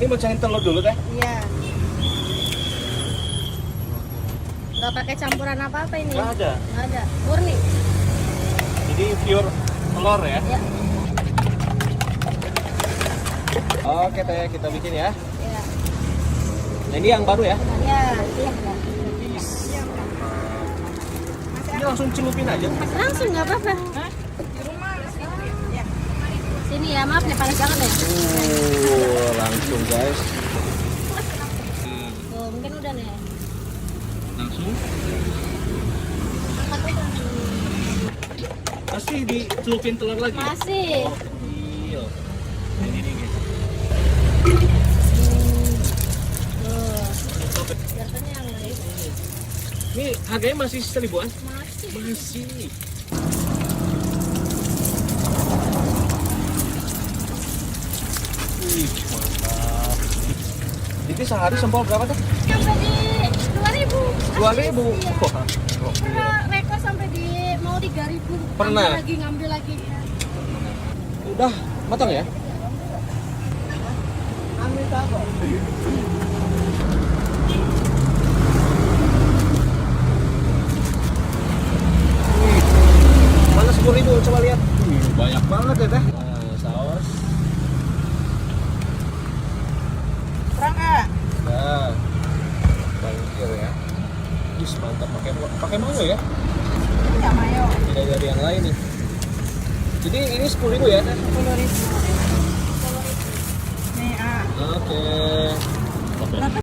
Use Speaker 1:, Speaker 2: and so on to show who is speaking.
Speaker 1: Ini mecahin telur dulu teh.
Speaker 2: Iya. Nggak pakai campuran apa-apa ini?
Speaker 1: Nggak ada.
Speaker 2: Nggak ada. Murni.
Speaker 1: Jadi pure telur ya.
Speaker 2: Ya.
Speaker 1: Oke teh, kita bikin ya.
Speaker 2: Ya.
Speaker 1: Nah, ini yang baru ya.
Speaker 2: Ya. Iya.
Speaker 1: Ini langsung celupin aja.
Speaker 2: Langsung nggak apa-apa. Sini ya, maaf nih panas banget ya.
Speaker 1: Langsung guys.
Speaker 2: Tuh, mungkin udah nih.
Speaker 1: Langsung. Masih dicelupin telur lagi.
Speaker 2: Masih.
Speaker 1: Oh, iya. Ini nih guys.
Speaker 2: Tuh. Biasanya yang lain.
Speaker 1: Ini harganya masih 1000-an?
Speaker 2: Masih.
Speaker 1: Masih. Wih, mantap. Jadi sehari sempol berapa tuh?
Speaker 2: Sampai di 2000.
Speaker 1: 2000.
Speaker 2: Iya.
Speaker 1: Wah,
Speaker 2: Pernah rekor sampai di mau 3000.
Speaker 1: Pernah?
Speaker 2: Ngambil lagi.
Speaker 1: udah matang ya?
Speaker 2: Ambil apa?
Speaker 1: Wih, mana 10.000? Coba lihat. Wih, banyak banget ya teh. Nah, saus.
Speaker 2: Kurang ah.
Speaker 1: Nah, bangkir ya. Wih, mantap. Pakai mayo ya?
Speaker 2: Ya mayo.
Speaker 1: Tidak dari yang lain nih. Jadi ini 10.000 ya?
Speaker 2: 10.000. Nih ah.
Speaker 1: Oke.
Speaker 2: Berapa?